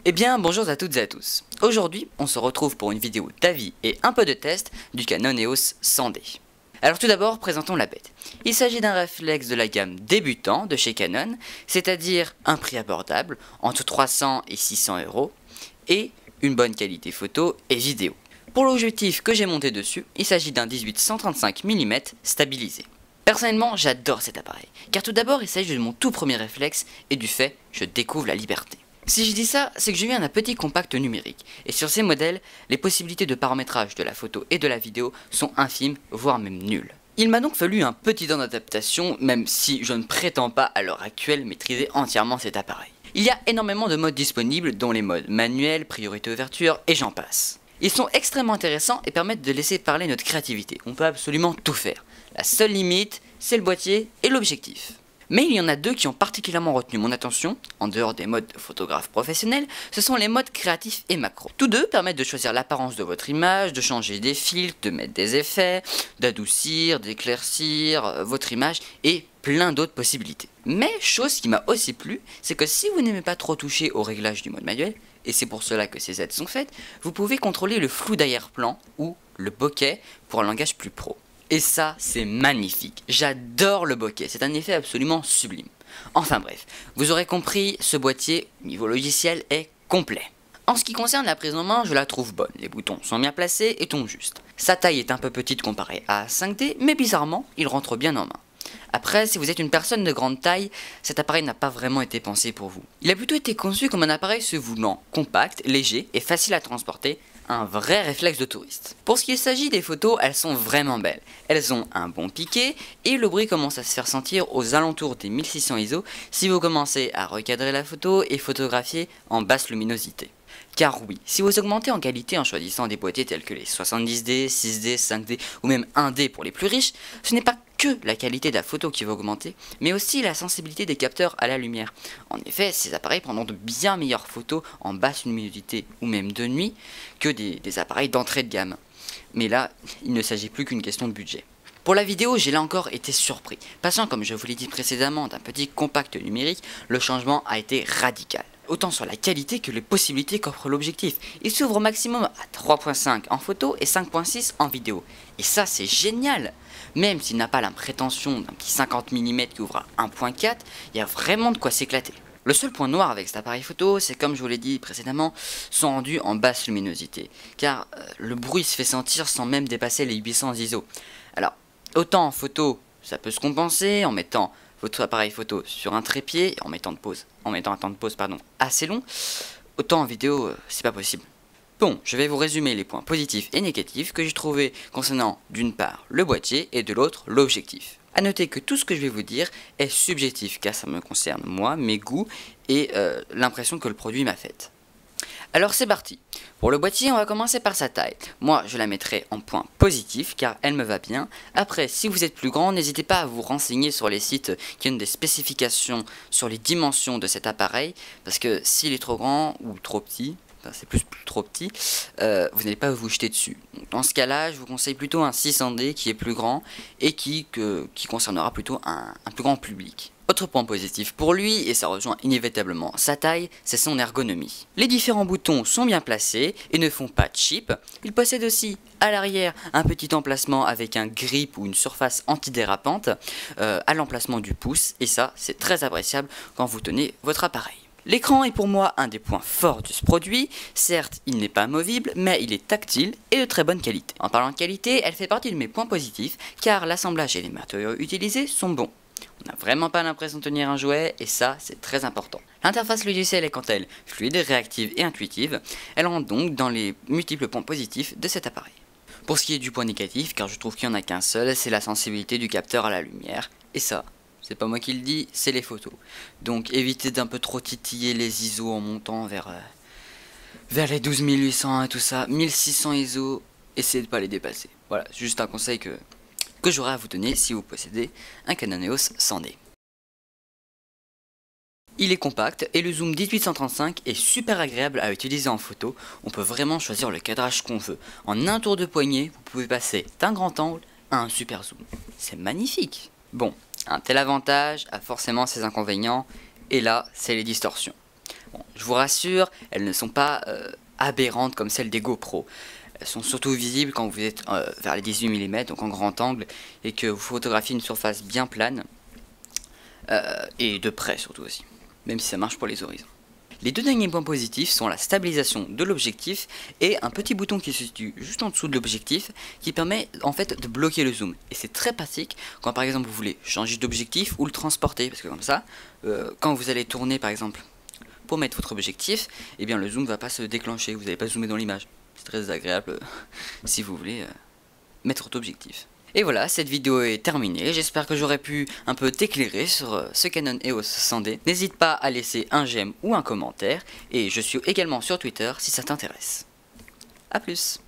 Eh bien bonjour à toutes et à tous. Aujourd'hui on se retrouve pour une vidéo d'avis et un peu de test du Canon EOS 100D. Alors tout d'abord présentons la bête. Il s'agit d'un réflexe de la gamme débutant de chez Canon, c'est-à-dire un prix abordable entre 300 et 600 euros et une bonne qualité photo et vidéo. Pour l'objectif que j'ai monté dessus, il s'agit d'un 18-135 mm stabilisé. Personnellement j'adore cet appareil, car tout d'abord il s'agit de mon tout premier réflexe et du fait je découvre la liberté. Si je dis ça, c'est que je viens d'un petit compact numérique, et sur ces modèles, les possibilités de paramétrage de la photo et de la vidéo sont infimes, voire même nulles. Il m'a donc fallu un petit temps d'adaptation, même si je ne prétends pas à l'heure actuelle maîtriser entièrement cet appareil. Il y a énormément de modes disponibles, dont les modes manuels, priorité ouverture, et j'en passe. Ils sont extrêmement intéressants et permettent de laisser parler notre créativité, on peut absolument tout faire. La seule limite, c'est le boîtier et l'objectif. Mais il y en a deux qui ont particulièrement retenu mon attention, en dehors des modes de photographe professionnel, ce sont les modes créatifs et macro. Tous deux permettent de choisir l'apparence de votre image, de changer des filtres, de mettre des effets, d'adoucir, d'éclaircir votre image et plein d'autres possibilités. Mais chose qui m'a aussi plu, c'est que si vous n'aimez pas trop toucher au réglage du mode manuel, et c'est pour cela que ces aides sont faites, vous pouvez contrôler le flou d'arrière-plan ou le bokeh pour un langage plus pro. Et ça, c'est magnifique. J'adore le bokeh, c'est un effet absolument sublime. Enfin bref, vous aurez compris, ce boîtier, niveau logiciel, est complet. En ce qui concerne la prise en main, je la trouve bonne. Les boutons sont bien placés et tombent juste. Sa taille est un peu petite comparée à 5D, mais bizarrement, il rentre bien en main. Après, si vous êtes une personne de grande taille, cet appareil n'a pas vraiment été pensé pour vous. Il a plutôt été conçu comme un appareil se voulant compact, léger et facile à transporter, un vrai réflexe de touriste. Pour ce qui s'agit des photos, elles sont vraiment belles. Elles ont un bon piqué et le bruit commence à se faire sentir aux alentours des 1600 ISO si vous commencez à recadrer la photo et photographier en basse luminosité. Car oui, si vous augmentez en qualité en choisissant des boîtiers tels que les 70D, 6D, 5D ou même 1D pour les plus riches, ce n'est pas que la qualité de la photo qui va augmenter, mais aussi la sensibilité des capteurs à la lumière. En effet, ces appareils prendront de bien meilleures photos en basse luminosité ou même de nuit que des appareils d'entrée de gamme. Mais là, il ne s'agit plus qu'une question de budget. Pour la vidéo, j'ai là encore été surpris. Passant, comme je vous l'ai dit précédemment, d'un petit compact numérique, le changement a été radical. Autant sur la qualité que les possibilités qu'offre l'objectif. Il s'ouvre au maximum à 3.5 en photo et 5.6 en vidéo. Et ça, c'est génial! Même s'il n'a pas la prétention d'un petit 50 mm qui ouvre à 1.4, il y a vraiment de quoi s'éclater. Le seul point noir avec cet appareil photo, c'est comme je vous l'ai dit précédemment, sont rendus en basse luminosité. Car le bruit se fait sentir sans même dépasser les 800 ISO. Alors, autant en photo, ça peut se compenser en mettant votre appareil photo sur un trépied, en mettant un temps de pause assez long, autant en vidéo, c'est pas possible. Bon, je vais vous résumer les points positifs et négatifs que j'ai trouvés concernant d'une part le boîtier et de l'autre l'objectif. A noter que tout ce que je vais vous dire est subjectif car ça me concerne moi, mes goûts et l'impression que le produit m'a faite. Alors c'est parti. Pour le boîtier, on va commencer par sa taille. Moi, je la mettrai en point positif car elle me va bien. Après, si vous êtes plus grand, n'hésitez pas à vous renseigner sur les sites qui ont des spécifications sur les dimensions de cet appareil. Parce que s'il est trop grand ou trop petit, c'est plus trop petit, vous n'allez pas vous jeter dessus. Donc, dans ce cas-là, je vous conseille plutôt un 600D qui est plus grand et qui concernera plutôt un plus grand public. Autre point positif pour lui, et ça rejoint inévitablement sa taille, c'est son ergonomie. Les différents boutons sont bien placés et ne font pas cheap. Il possède aussi à l'arrière un petit emplacement avec un grip ou une surface antidérapante à l'emplacement du pouce, et ça c'est très appréciable quand vous tenez votre appareil. L'écran est pour moi un des points forts de ce produit. Certes, il n'est pas amovible, mais il est tactile et de très bonne qualité. En parlant de qualité, elle fait partie de mes points positifs, car l'assemblage et les matériaux utilisés sont bons. On n'a vraiment pas l'impression de tenir un jouet, et ça, c'est très important. L'interface logicielle est quant à elle fluide, réactive et intuitive. Elle rentre donc dans les multiples points positifs de cet appareil. Pour ce qui est du point négatif, car je trouve qu'il n'y en a qu'un seul, c'est la sensibilité du capteur à la lumière, et ça, c'est pas moi qui le dis, c'est les photos. Donc évitez d'un peu trop titiller les ISO en montant vers les 12800 et tout ça. 1600 ISO, essayez de pas les dépasser. Voilà, c'est juste un conseil que j'aurais à vous donner si vous possédez un Canon EOS 100D. Il est compact et le zoom 18-135 est super agréable à utiliser en photo. On peut vraiment choisir le cadrage qu'on veut. En un tour de poignet, vous pouvez passer d'un grand angle à un super zoom. C'est magnifique. Bon, un tel avantage a forcément ses inconvénients, et là, c'est les distorsions. Bon, je vous rassure, elles ne sont pas aberrantes comme celles des GoPro. Elles sont surtout visibles quand vous êtes vers les 18 mm, donc en grand angle, et que vous photographiez une surface bien plane, et de près surtout aussi, même si ça marche pour les horizons. Les deux derniers points positifs sont la stabilisation de l'objectif et un petit bouton qui se situe juste en dessous de l'objectif qui permet en fait de bloquer le zoom. Et c'est très pratique quand par exemple vous voulez changer d'objectif ou le transporter, parce que comme ça, quand vous allez tourner par exemple pour mettre votre objectif, eh bien le zoom ne va pas se déclencher, vous n'allez pas zoomer dans l'image. C'est très agréable si vous voulez mettre votre objectif. Et voilà, cette vidéo est terminée, j'espère que j'aurai pu un peu t'éclairer sur ce Canon EOS 100D. N'hésite pas à laisser un j'aime ou un commentaire, et je suis également sur Twitter si ça t'intéresse. A plus.